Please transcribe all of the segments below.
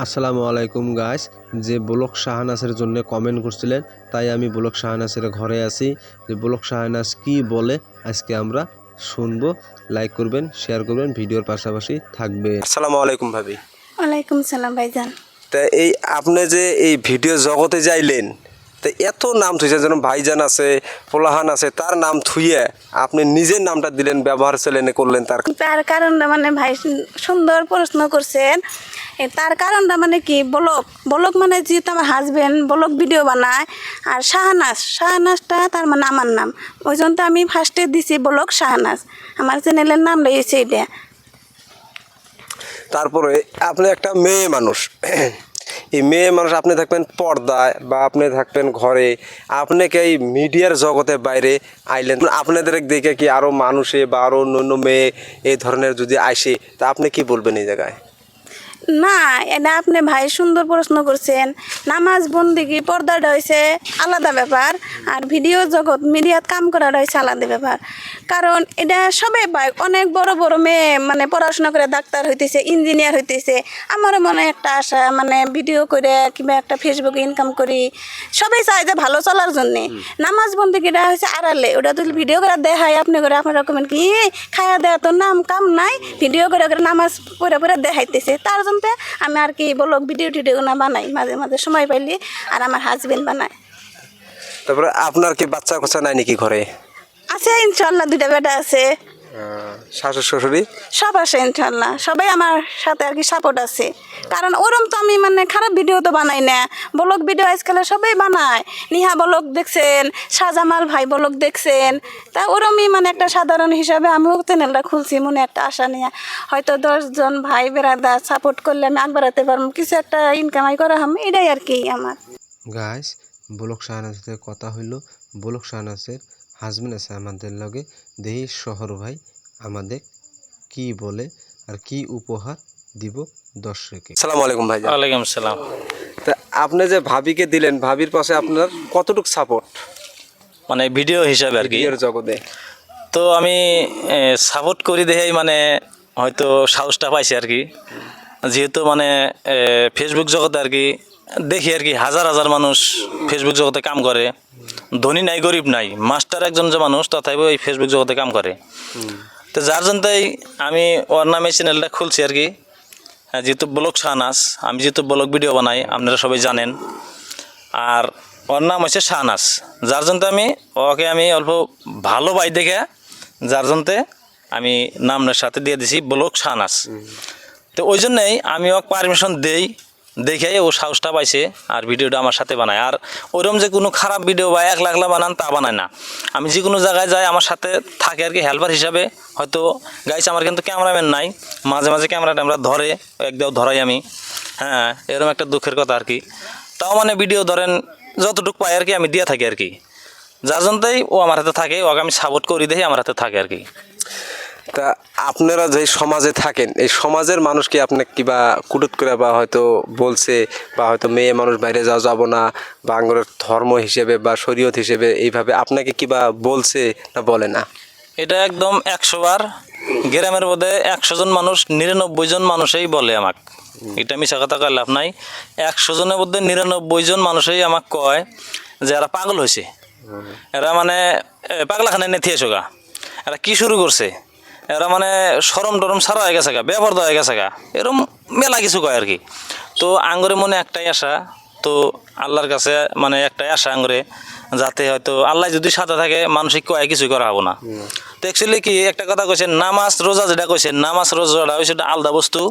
আসসালামু আলাইকুম গাইস, যে ব্লক শাহনাজের জন্য কমেন্ট করছিলেন, তাই আমি ব্লক শাহনাজের ঘরে আছি। যে ব্লক শাহনাজ কি বলে আজকে আমরা শুনবো। লাইক করবেন, শেয়ার করবেন, ভিডিওর পাশাপাশি থাকবেন। আসসালামু আলাইকুম ভাবি। ওয়ালাইকুম সালাম ভাইজান। তা এই আপনি যে এই ভিডিও জগতে যাইলেন, তো এত নাম থুইছে, যেন ভাইজান আছে, পোলাহান আছে, তার নাম থুইয়ে আপনি নিজের নামটা দিলেন, ব্যবহার চ্যানেলে করলেন। তার কারণটা মানে ভাই সুন্দর প্রশ্ন করছেন। তার কারণটা মানে কি, বলক বলক মানে যেহেতু আমার হাজবেন্ড বলক ভিডিও বানায়, আর শাহনাজটা তার মানে আমার নাম, ওই জন্য তো আমি ফার্স্টে দিছি বলক শাহনাজ, আমার চ্যানেলের নাম রয়েছে এটা। তারপরে আপনি একটা মেয়ে মানুষ, এই মেয়ে মানুষ, আপনি থাকবেন পর্দায় বা আপনি থাকবেন ঘরে, আপনাকে এই মিডিয়ার জগতের বাইরে আইলেন, আপনাদের দেখে কি আরও মানুষে বা আরও অন্য মেয়ে এই ধরনের যদি আসে, তা আপনি কি বলবেন এই জায়গায়? না, এটা আপনি ভাই সুন্দর প্রশ্ন করছেন। নামাজ বন্দিগি পর্দাটা হয়েছে আলাদা ব্যাপার, আর ভিডিও জগৎ মিডিয়াত কাম করাটা হয়েছে আলাদা ব্যাপার। কারণ এটা সবাই পায়, অনেক বড় বড় মেয়ে মানে পড়াশোনা করে ডাক্তার হইতেছে, ইঞ্জিনিয়ার হইতেছে। আমারও মনে একটা আশা, মানে ভিডিও করে কিংবা একটা ফেসবুকে ইনকাম করি, সবাই চায় যে ভালো চলার জন্যে। নামাজ বন্দিগিটা হয়েছে আড়ালে, ওটা তুই ভিডিও করে দেখায়, আপনি করে আপনার রকমের কি খায়া দেয়া তো নাম কাম নাই, ভিডিও করে নামাজ পড়ে পড়ে দেখাইতেছে। তার জন্য আমি আর কি বলো ভিডিও টিডিও না বানাই, মাঝে মাঝে সময় পাইলে, আর আমার হাজবেন্ড বানায়। তারপরে আপনার কি বাচ্চা কোচা নাই নাকি ঘরে? আছে ইনশাল্লাহ, 2টা বেটা আছে। শাশুড় শ্বশুরি সব আছে ইনশাল্লাহ, সবাই আমার সাথে আর কি সাপোর্ট আছে। কারণ ওরম তো আমি মানে খারাপ ভিডিও তো বানাই না, ব্লগ ভিডিও আজকাল সবাই বানায়। নিহা ব্লগ দেখছেন, শাহজামাল ভাই ব্লগ দেখছেন, তা ওরমই মানে একটা সাধারণ হিসাবে আমিও চ্যানেলটা খুলছি মনে একটা আশা নিয়ে। হয়তো 10 জন ভাই বেড়াদার সাপোর্ট করলে আমি আগবাড়াতে পারবো, কিছু একটা ইনকামাই করা হবে, এটাই আর কি আমার। গাইস, ব্লক শাহনাজের কথা হইল, ব্লক শাহনাজের হাজবেন্ড আছে আমাদের লগে, দেহি শহর ভাই আমাদের কি বলে আর কি উপহার দিব দর্শককে। আসসালামু আলাইকুম ভাই। ওয়ালাইকুম সালাম। তা আপনি যে ভাবিকে দিলেন, ভাবির পাশে আপনার কতটুকু সাপোর্ট মানে ভিডিও হিসাবে আর কি ভিডিওর জগতে? তো আমি সাপোর্ট করি দেখেই মানে হয়তো সাহসটা পাইছি আর কি, যেহেতু মানে ফেসবুক জগতে আর কি দেখি আর কি হাজার হাজার মানুষ ফেসবুক জগতে কাম করে, ধনী নাই গরিব নাই, মাস্টার একজন যে মানুষ তথাপিও এই ফেসবুক জগতে কাম করে। তো যার জন্যই আমি ওর নামে চ্যানেলটা খুলছি আর কি, যেহেতু ব্লগ শাহনাজ, আমি যেহেতু ব্লগ ভিডিও বানাই আপনারা সবাই জানেন, আর ওর নাম হচ্ছে শাহনাজ, যার জন্য ওকে আমি অল্প ভালো পাই দেখে, যার জন্য আমি নামের সাথে দিয়ে দিছি ব্লগ শাহনাজ। তো ওই জন্যই আমি ওকে পারমিশন দেই, দেখে ও সাহসটা পাইছে আর ভিডিওটা আমার সাথে বানায়। আর ওইরকম যে কোনো খারাপ ভিডিও বা একলা একলা বানান তা বানায় না, আমি যে কোনো জায়গায় যাই আমার সাথে থাকে আর কি হেল্পার হিসাবে। হয়তো গাইছে আমার কিন্তু ক্যামেরাম্যান নাই, মাঝে মাঝে ক্যামেরাটা আমরা ধরে একদম ধরাই আমি, হ্যাঁ এরকম একটা দুঃখের কথা আর কি। তাও মানে ভিডিও ধরেন যতটুকু পাই আর কি আমি দিয়ে থাকি আর কি, যার জন্যই ও আমার হাতে থাকে, ওকে আমি সাপোর্ট করি দেখি আমার হাতে থাকে আর কি। তা আপনারা যে সমাজে থাকেন, এই সমাজের মানুষ কি আপনাকে কিবা কুটুত করে বা হয়তো বলছে, বা হয়তো মেয়ে মানুষ বাইরে যাওয়া যাবো না, বা আঙ্গুরের ধর্ম হিসেবে বা শরীয়ত হিসেবে এইভাবে আপনাকে কিবা বলছে না বলে না? এটা একদম 100 বার, গ্রামের মধ্যে 100 জন মানুষ 99 জন মানুষই বলে আমাকে, এটা মিশা কথা কয় লাভ নাই। 100 জনের মধ্যে 99 জন মানুষই আমাকে কয় যে এরা পাগল হয়েছে, এরা মানে পাগলাখানে নেথি এসো গা, এরা কী শুরু করছে, এরা মানে সরম টরম সারা হয়ে গেছে গা, বেপরদা হয়ে গেছে গা, এরম মেলা কিছু কয় আর কি। তো আঙ্গরে মনে একটাই আশা, তো আল্লাহর কাছে মানে একটাই আশা আঙ্গরে, যাতে হয়তো আল্লাহ যদি সাথে থাকে মানসিক কয় কিছুই করা হবো না। তো অ্যাকচুয়ালি কি একটা কথা কইছেন, নামাজ রোজা যেটা কইছেন, নামাজ রোজাটা হয়েছে সেটা আলাদা বস্তু,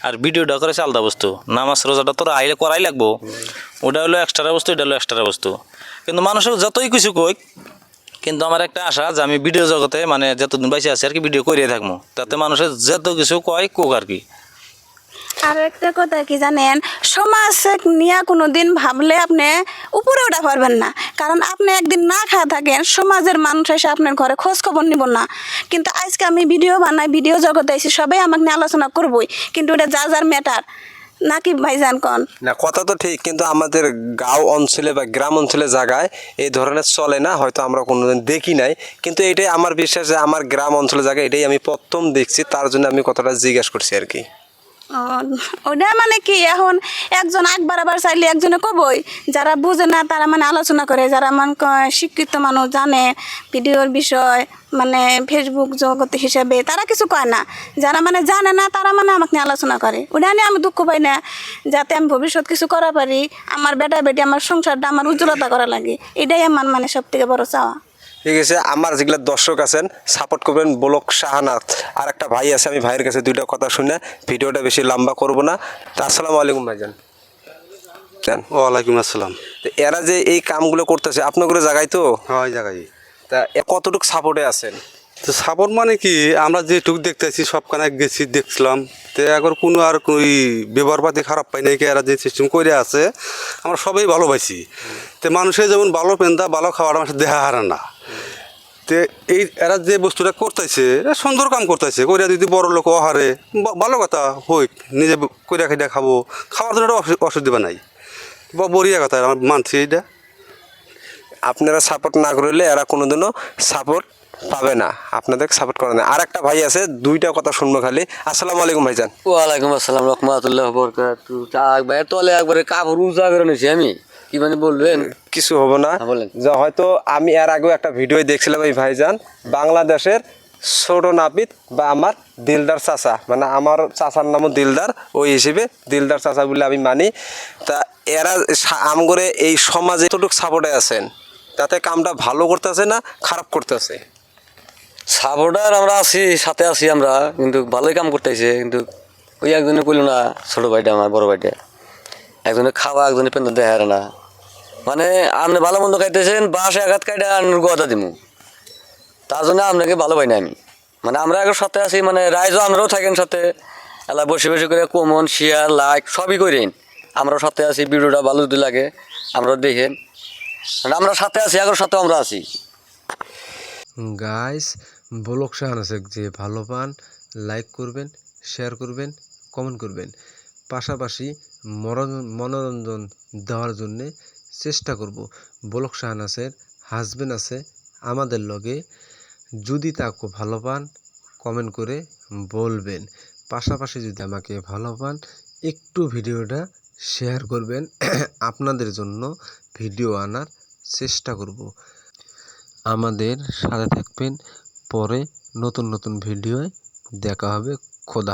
আর ভিডিওটা করেছে আলাদা বস্তু। নামাজ রোজাটা তোরা আইলে করাই লাগবো, ওটা হলো এক্সট্রা বস্তু, এটা হলো এক্সট্রা বস্তু। কিন্তু মানুষের যতই কিছু কই, কিন্তু আমার একটা আশা যে আমি ভিডিও জগতে মানে যতদিন বাইসে আছি আর কি ভিডিও করিয়ে থাকবো, তাতে মানুষের যত কিছু কয় কোক আর কি। আর একটা কথা কি জানেন, সমাজ নিয়ে কোনো দিন ভাবলে আপনি উপরে ওঠা পারবেন না। কারণ আপনি একদিন না খাওয়া থাকেন, সমাজের মানুষ এসে আপনার ঘরে খোঁজ খবর নিব না। কিন্তু আজকে আমি ভিডিও বানাই, ভিডিও জগতে এসে সবাই আমাকে নিয়ে আলোচনা করবই, কিন্তু এটা যার যার ম্যাটার নাকি ভাইজান কন না, কথা তো ঠিক, কিন্তু আমাদের গাঁও অঞ্চলে বা গ্রাম অঞ্চলে জায়গায় এই ধরনের চলে না, হয়তো আমরা কোনোদিন দেখি নাই। কিন্তু এটাই আমার বিশ্বাস যে আমার গ্রাম অঞ্চলে জায়গায় এটাই আমি প্রথম দেখছি, তার জন্য আমি কথাটা জিজ্ঞাসা করছি আর কি। ও, ওটা মানে কি এখন একজন একবার আবার চাইলে একজনে কবই, যারা বুঝে না তারা মানে আলোচনা করে, যারা মানে শিক্ষিত মানুষ জানে ভিডিওর বিষয় মানে ফেসবুক জগৎ হিসেবে তারা কিছু কয় না, যারা মানে জানে না তারা মানে আমাকে নিয়ে আলোচনা করে। ওটা নিয়ে আমি দুঃখ পাই না, যাতে আমি ভবিষ্যৎ কিছু করা পারি, আমার বেটা বেটি আমার সংসারটা আমার উজ্জ্বলতা করা লাগে, এটাই আমার মানে সব থেকে বড় চাওয়া। ঠিক আছে, আমার যেগুলো দর্শক আছেন সাপোর্ট করবেন বলক শাহানাত। আর একটা ভাই আছে, আমি ভাইয়ের কাছে দুইটা কথা শুনে ভিডিওটা বেশি লম্বা করব না। তা আসসালামু আলাইকুম ভাইজান। ওয়ালাইকুম আসসালাম। তো এরা যে এই কামগুলো করতেছে আপনাদের জায়গায়, তো হয় জায়গায় তা কতটুকু সাপোর্টে আছেন? তো সাপোর্ট মানে কি, আমরা যেটুক দেখতেছি সবখানে গেছি দেখছিলাম, তো এখন কোনো আর ওই ব্যবহারপাতি খারাপ পাই নাই, এরা যে সিস্টেম করে আছে আমরা সবাই ভালোবাসি। তো মানুষের যেমন ভালো পেন্দা ভালো খাওয়ার আমার দেহা হারে না। তো এই এরা যে বস্তুটা করতেছে এরা সুন্দর কাম করতেছে, করিয়া যদি বড় লোক হারে ভালো কথা হই, নিজে করিয়া খাইয়া খাবো, খাওয়ার জন্য অসুবিধা নাই, বড়িয়া কথা আমার মানছি। এইটা আপনারা সাপোর্ট না করলে এরা কোনোদিনও সাপোর্ট পাবে না, আপনাদের সাপোর্ট করে না। আর একটা ভাই আছে, দুইটা কথা শুনবো খালি। আসসালামু আলাইকুম ভাইজান। ওয়ালাইকুম আসসালাম রহমাতুল্লাহ বরকাতু। ভাই তলে একবারে কাপড় উজা করে নিয়েছি আমি, কি মানে বলবেন? কিছু হবো না, হ্যাঁ, বলেন। যা হয়তো আমি এর আগেও একটা ভিডিও দেখছিলাম এই ভাইজান বাংলাদেশের ছোট নাপিত বা আমার দিলদার চাচা, মানে আমার চাচার নামও দিলদার, ওই হিসেবে দিলদার চাচা বলে আমি মানি। তা এরা আমগরে এই সমাজে কতটুকু সাপোর্টে আছেন, তাতে কামটা ভালো করতেছে না খারাপ করতেছে? সাপোর্টার আমরা আছি, সাথে আছি আমরা, কিন্তু ভালোই কাম করতেছে। কিন্তু ওই একজনে কইল না, ছোট ভাইটা আমার বড় ভাইটা, একজনে খাওয়া একজনে পেন্দা দেখার না, মানে আপনি ভালো মন্দ খাইতেছেন, বাস আঘাত কাইটা আনুর গোয়াটা দিমু, তার জন্য আপনাকে ভালো পাই না আমি। মানে আমরা এখন সাথে আছি, মানে রাইজও আমরাও থাকেন সাথে, এলা বসে বসে করে কমন শেয়ার লাইক সবই করেন, আমরাও সাথে আছি। ভিডিওটা ভালো যদি লাগে আমরাও দেখেন, মানে আমরা সাথে আছি, এখন সাথে আমরা আছি। গাইস, বলক শাহানাসেক যে ভালো পান লাইক করবেন, শেয়ার করবেন, কমেন্ট করবেন, পাশাপাশি মনোরঞ্জন দেওয়ার জন্যে চেষ্টা করব। বলক শাহানাসের হাজবেন্ড আছে আমাদের লগে, যদি তাকে ভালো পান কমেন্ট করে বলবেন। পাশাপাশি যদি আমাকে ভালো পান একটু ভিডিওটা শেয়ার করবেন, আপনাদের জন্য ভিডিও আনার চেষ্টা করব। আমাদের সাথে থাকবেন, পরে নতুন নতুন ভিডিওয় দেখা হবে। খোদা।